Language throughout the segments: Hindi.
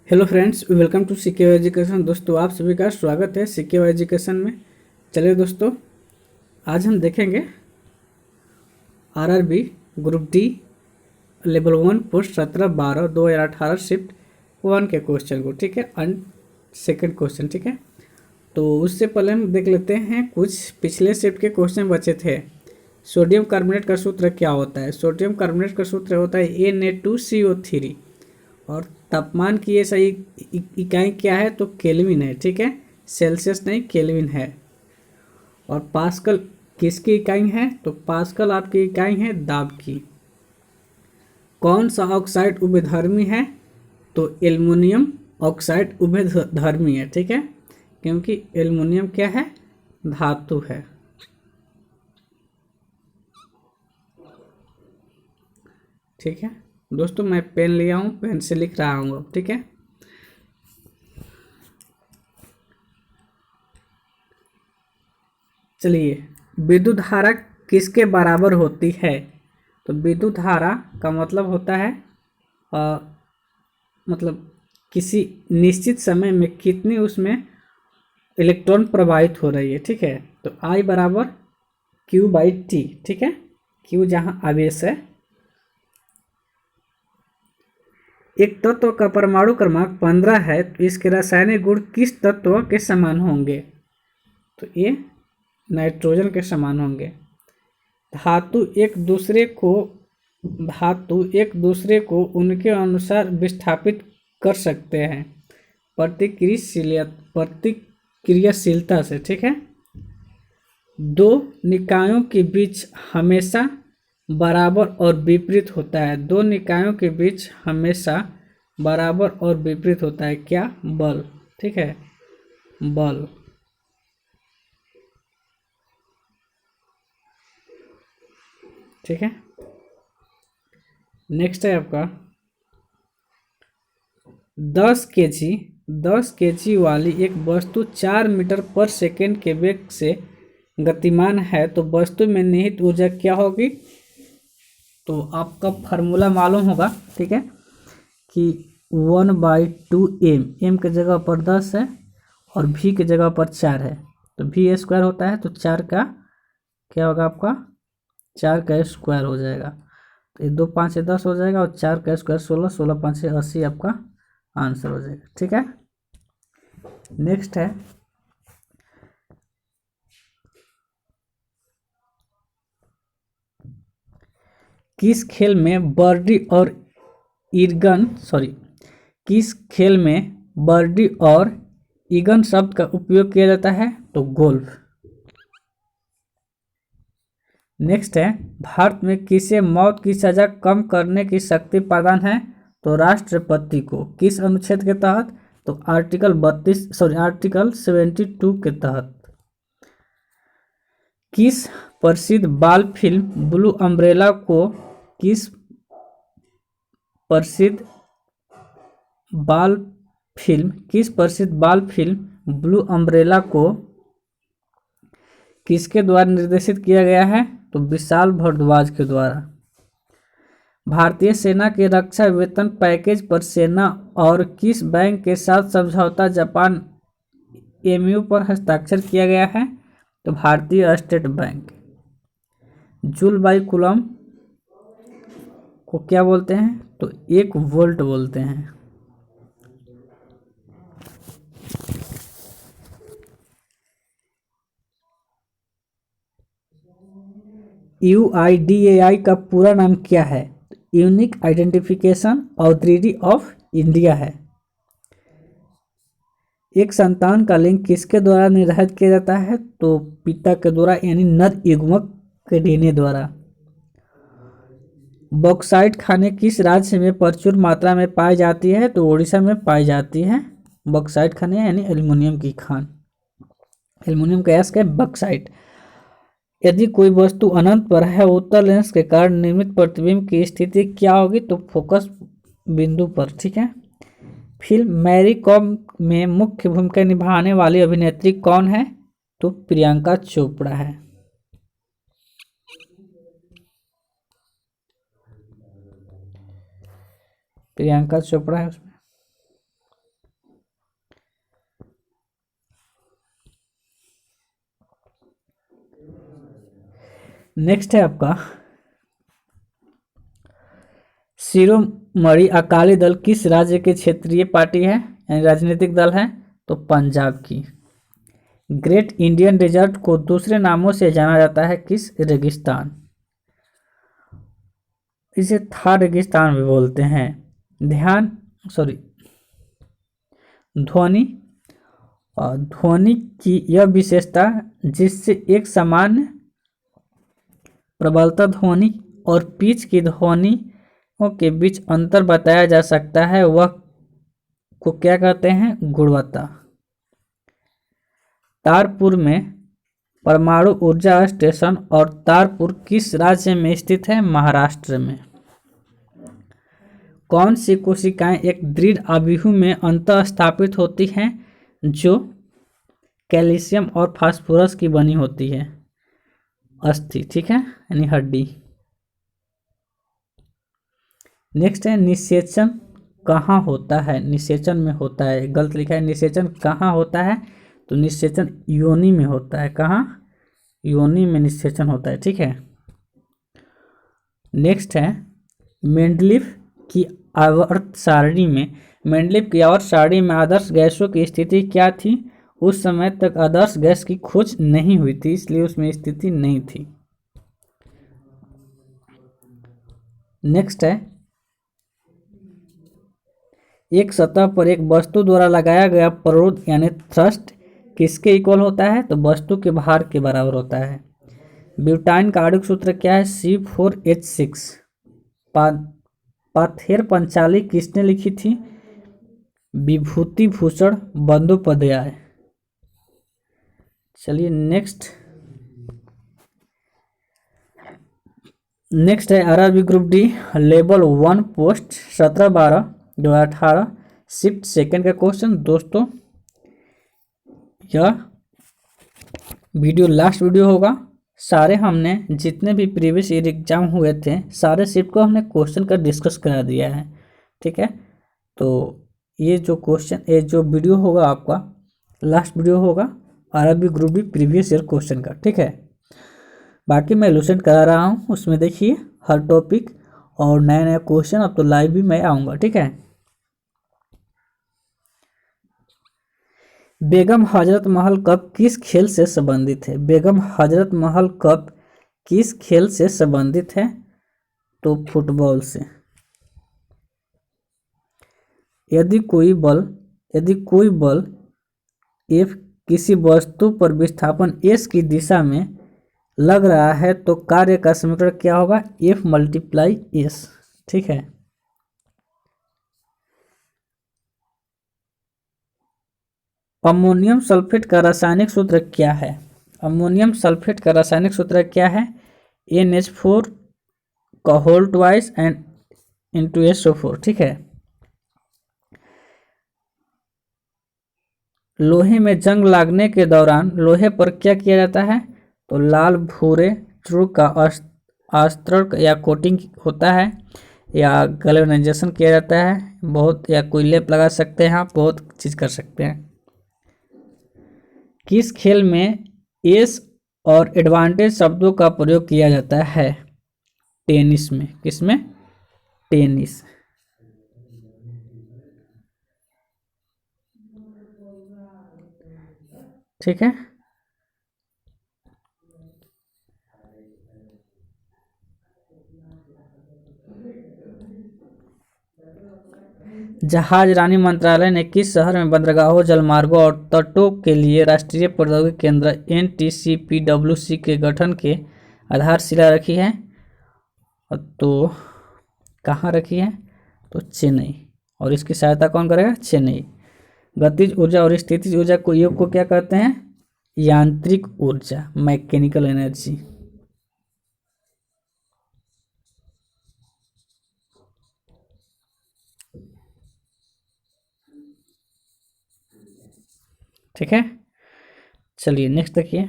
Hello friends, welcome to CK education. दोस्तों, आप सभी का स्वागत है सीके एजुकेशन में। चलिए दोस्तों, आज हम देखेंगे RRB group D level 1 post 17/12/2018 shift 1 के क्वेश्चन को। ठीक है, एंड सेकंड क्वेश्चन। ठीक है, तो उससे पहले हम देख लेते हैं कुछ पिछले शिफ्ट के क्वेश्चन बचे थे। सोडियम कार्बोनेट का सूत्र क्या होता है? सोडियम कार्बोनेट का सूत्र होता है Na2CO3। और तापमान की ये सही इकाई क्या है? तो केल्विन है। ठीक है, सेल्सियस नहीं, केल्विन है। और पास्कल किसकी इकाई है? तो पास्कल आपकी इकाई है दाब की। कौन सा ऑक्साइड उभयधर्मी है? तो एल्युमिनियम ऑक्साइड उभयधर्मी है। ठीक है, क्योंकि एल्युमिनियम क्या है? धातु है। ठीक है दोस्तों, मैं पेन लिया हूँ, पेन से लिख रहा हूँ अब। ठीक है, चलिए, विद्युत धारा किसके बराबर होती है? तो विद्युत धारा का मतलब होता है अ, मतलब किसी निश्चित समय में कितनी उसमें इलेक्ट्रॉन प्रवाहित हो रही है। ठीक है, तो I बराबर Q/T। ठीक है, Q जहाँ आवेश है। एक तत्व का परमाणु क्रमांक 15 है, तो इसके रासायनिक गुण किस तत्व के समान होंगे? तो ये नाइट्रोजन के समान होंगे। धातु एक दूसरे को धातु एक दूसरे को उनके अनुसार विस्थापित कर सकते हैं प्रतिक्रियाशीलता से। ठीक है, दो निकायों के बीच हमेशा बराबर और विपरीत होता है। दो निकायों के बीच हमेशा बराबर और विपरीत होता है क्या? बल। ठीक है, बल। ठीक है, नेक्स्ट है आपका 10 केजी वाली एक वस्तु 4 मीटर पर सेकेंड के वेग से गतिमान है, तो वस्तु में निहित ऊर्जा क्या होगी? तो आपका फार्मूला मालूम होगा। ठीक है, कि 1/2m। m के जगह पर 10 है और v के जगह पर 4 है, तो v² होता है। तो 4 का क्या होगा आपका? 4 का स्क्वायर हो जाएगा। तो ये 2 5 से 10 हो जाएगा और 4 का स्क्वायर 16, 16 5 से 80 आपका आंसर हो जाएगा। ठीक है, नेक्स्ट है किस खेल में बर्डी और ईगन किस खेल में बर्डी और ईगन शब्द का उपयोग किया जाता है? तो गोल्फ। नेक्स्ट है भारत में किसे मौत की सजा कम करने की शक्ति प्रदान है? तो राष्ट्रपति को। किस अनुच्छेद के तहत? तो आर्टिकल 72 के तहत। किस प्रसिद्ध बाल फिल्म ब्लू अम्ब्रेला को किस प्रसिद्ध बाल फिल्म ब्लू अम्ब्रेला को किसके द्वारा निर्देशित किया गया है? तो विशाल भारद्वाज के द्वारा। भारतीय सेना के रक्षा वेतन पैकेज पर सेना और किस बैंक के साथ समझौता जापान MOU पर हस्ताक्षर किया गया है? तो भारतीय state bank. Joule by coulomb को क्या बोलते हैं? तो 1 वोल्ट बोलते हैं। UIDAI का पूरा नाम क्या है? Unique identification authority of India है। एक संतान का लिंग किसके द्वारा निर्धारित किया जाता है? तो पिता के द्वारा, यानी नर युग्मक के डीएनए द्वारा। बॉक्साइट खाने किस राज्य में प्रचुर मात्रा में पाई जाती है? तो उड़ीसा में पाई जाती है बॉक्साइट खाने, यानी एल्युमिनियम की खान। एल्युमिनियम का गैस का बॉक्साइट। यदि कोई वस्तु अनंत पर है, उत्तल लेंस के कारण निर्मित प्रतिबिंब की स्थिति क्या होगी? तो फोकस बिंदु पर। ठीक है, फिल्म मैरी कॉम में मुख्य भूमिका निभाने वाली अभिनेत्री कौन है? तो प्रियंका चोपड़ा है। प्रियंका चोपड़ा है उसमें। नेक्स्ट है आपका शिरोमणि अकाली दल किस राज्य की क्षेत्रीय पार्टी है यानी राजनीतिक दल है? तो पंजाब की। ग्रेट इंडियन डेजर्ट को दूसरे नामों से जाना जाता है किस रेगिस्तान? इसे थार रेगिस्तान भी बोलते हैं। ध्वनि ध्वनि की यह विशेषता जिससे एक सामान्य प्रबलता ध्वनि और पिच की ध्वनियों के बीच अंतर बताया जा सकता है, वह को क्या कहते हैं? गुणवत्ता। तारपुर में परमाणु ऊर्जा स्टेशन और तारपुर किस राज्य में स्थित है? महाराष्ट्र में। कौन सी कोशिकाएं एक दृढ़ आव्यूह में अंतः स्थापित होती हैं जो कैल्शियम और फास्फोरस की बनी होती है? अस्थि, ठीक है, यानी हड्डी। नेक्स्ट है निषेचन कहाँ होता है? निषेचन में होता है, गलत लिखा है। निषेचन कहाँ होता है? तो निषेचन योनि में होता है। कहाँ? योनि में निषेचन होता है, ठीक है। नेक्स्ट है मेंडलीफ की आवर्त सारणी में आदर्श गैसों की स्थिति क्या थी? उस समय तक आदर्श गैस की खोज नहीं हुई थी, इसलिए उसमें स्थिति नहीं थी। नेक्स्ट है एक सतह पर एक वस्तु द्वारा लगाया गया प्रतिरोध यानी थ्रस्ट किसके इक्वल होता है? तो वस्तु के भार के बराबर होता है। ब्यूटाइन का आणविक सूत्र क्या है? C4H6। पाथेर पंचाली किसने लिखी थी? विभूति भूषण बंदोपाध्याय। चलिए नेक्स्ट है RRB group D level 1 post 17/12/2018 shift second का क्वेश्चन। दोस्तों यह वीडियो लास्ट वीडियो होगा। सारे हमने जितने भी प्रीवियस ईयर एग्जाम हुए थे सारे शिफ्ट को हमने क्वेश्चन का डिस्कस करा दिया है, ठीक है। तो ये जो वीडियो होगा आपका लास्ट वीडियो होगा RRB group D previous year question का, ठीक है। बाकी मैं इलुस्ट्रेट करा रहा हूँ, उसमें देखिए हर टॉपिक और नया नया क्वेश्चन। अब तो लाइव भी मैं आऊँगा, ठीक है। बेगम हजरत महल कप किस खेल से संबंधित है? बेगम हजरत महल कप किस खेल से संबंधित है? तो फुटबॉल से। यदि कोई बल F किसी वस्तु पर विस्थापन S की दिशा में लग रहा है तो कार्य का समीकरण क्या होगा? F × S, ठीक है। अमोनियम सल्फेट का रासायनिक सूत्र क्या है? अमोनियम सल्फेट का रासायनिक सूत्र क्या है? NH4 का whole twice and into SO4, ठीक है। लोहे में जंग लगने के दौरान लोहे पर क्या किया जाता है? तो लाल भूरे चूर्ण का आस्तरण या कोटिंग होता है या गैल्वेनाइजेशन किया जाता है बहुत, या कोई लेप लगा सकते हैं आप, बहुत चीज़ कर सकते हैं। किस खेल में एस और एडवांटेज शब्दों का प्रयोग किया जाता है? टेनिस में। किसमें? टेनिस। ठीक है। जहाज रानी मंत्रालय ने किस शहर में बंदरगाहों, जलमार्गों और तटों के लिए राष्ट्रीय प्रौद्योगिकी केंद्र NTCPWC के गठन के आधारशिला रखी है? तो कहाँ रखी है? तो चेन्नई। और इसकी सहायता कौन करेगा? चेन्नई। गतिज ऊर्जा और स्थितिज ऊर्जा को योग को क्या कहते हैं? यांत्रिक ऊर्जा, मैकेनिकल एनर्जी। ठीक है। चलिए नेक्स्ट देखिए,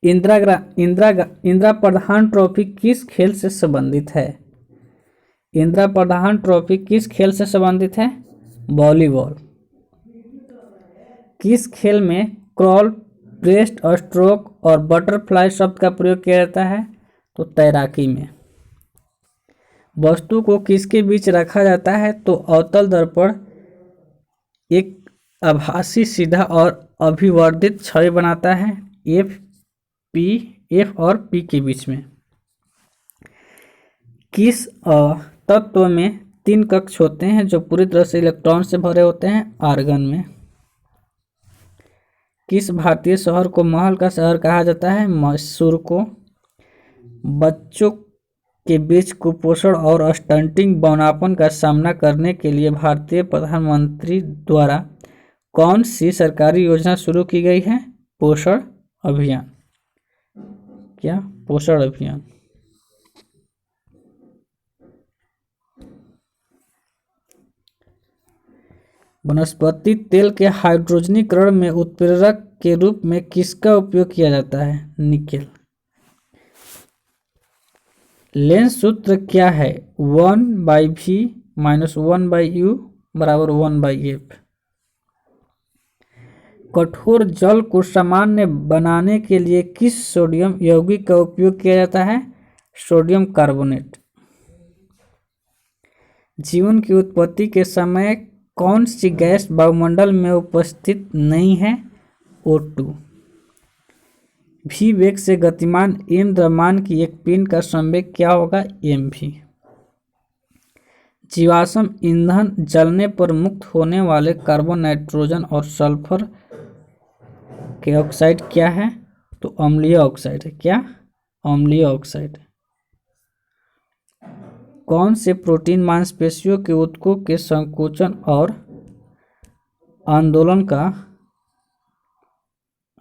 इंदिरा प्रधान ट्रॉफी किस खेल से संबंधित है? इंदिरा प्रधान ट्रॉफी किस खेल से संबंधित है? वॉलीबॉल। किस खेल में क्रॉल ब्रेस्ट स्ट्रोक और बटरफ्लाई शब्द का प्रयोग किया जाता है? तो तैराकी में। वस्तु को किसके बीच रखा जाता है? तो अवतल दर्पण एक आभासी सीधा और अभिवर्धित छवि बनाता है एफ और पी के बीच में। किस तत्व में 3 कक्ष होते हैं जो पूरी तरह से इलेक्ट्रॉन से भरे होते हैं? आर्गन में। किस भारतीय शहर को महल का शहर कहा जाता है? मैसूर को। बच्चों के बीच कुपोषण और स्टंटिंग बौनापन का सामना करने के लिए भारतीय प्रधानमंत्री द्वारा कौन सी सरकारी योजना शुरू की गई है? पोषण अभियान। क्या? पोषण अभियान। वनस्पति तेल के हाइड्रोजनीकरण में उत्प्रेरक के रूप में किसका उपयोग किया जाता है? निकेल। लेंस सूत्र क्या है? 1/v - 1/u बराबर 1/f। कठोर जल को सामान्य बनाने के लिए किस सोडियम यौगिक का उपयोग किया जाता है? Sodium carbonate. जीवन की उत्पत्ति के समय कौन सी गैस वायुमंडल में उपस्थित नहीं है? O2। v वेग से गतिमान m द्रव्यमान की एक पिंड का संवेग क्या होगा? mv। जीवाश्म ईंधन जलने पर मुक्त होने वाले कार्बन, नाइट्रोजन और सल्फर के ऑक्साइड क्या है? तो अम्लीय ऑक्साइड है। क्या? अम्लीय ऑक्साइड। कौन से प्रोटीन मांसपेशियों के ऊतकों के संकोचन और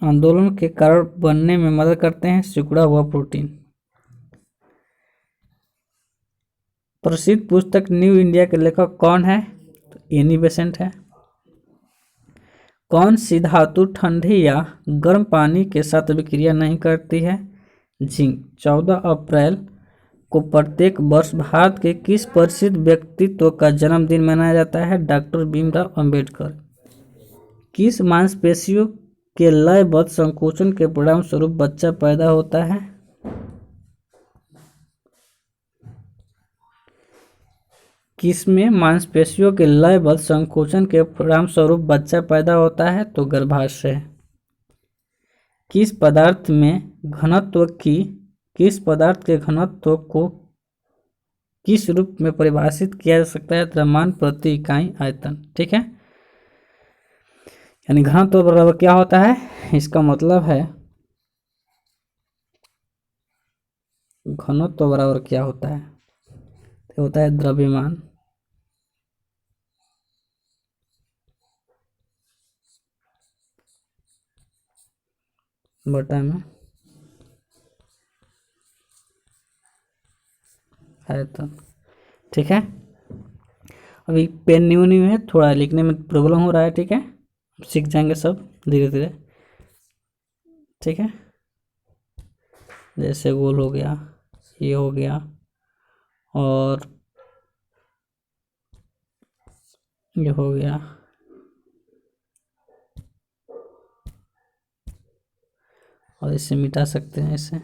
आंदोलन के कारण बनने में मदद करते हैं? सिकुड़ा हुआ प्रोटीन। प्रसिद्ध पुस्तक न्यू इंडिया के लेखक कौन है? तो एनी बेसेंट है। कौन सी धातु ठंडे या गर्म पानी के साथ अभिक्रिया नहीं करती है? जिंक। 14 अप्रैल को प्रत्येक वर्ष भारत के किस प्रसिद्ध व्यक्तित्व का जन्मदिन मनाया जाता है? डॉक्टर भीमराव अंबेडकर। किस मांसपेशियों के लयबद्ध संकोचन के परिणाम स्वरूप बच्चा पैदा होता है? किसमें मांसपेशियों के लयबद्ध संकोचन के परिणाम स्वरूप बच्चा पैदा होता है? तो गर्भाशय। किस पदार्थ के घनत्व को किस रूप में परिभाषित किया जा सकता है? द्रव्यमान प्रति इकाई आयतन। ठीक है, यानी घनत्व बराबर क्या होता है? इसका मतलब है घनत्व बराबर क्या होता है? तो होता है द्रव्यमान बटा में आयतन। ठीक है, अभी पेन न्यू है, थोड़ा लिखने में प्रॉब्लम हो रहा है। ठीक है, सीख जाएंगे सब धीरे धीरे। ठीक है, जैसे गोल हो गया, ये हो गया, और ये हो गया, और इसे मिटा सकते हैं इसे।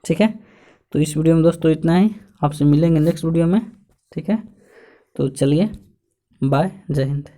ठीक है, तो इस वीडियो में दोस्तों इतना ही, आपसे मिलेंगे नेक्स्ट वीडियो में। ठीक है, तो चलिए, बाय, जय हिंद।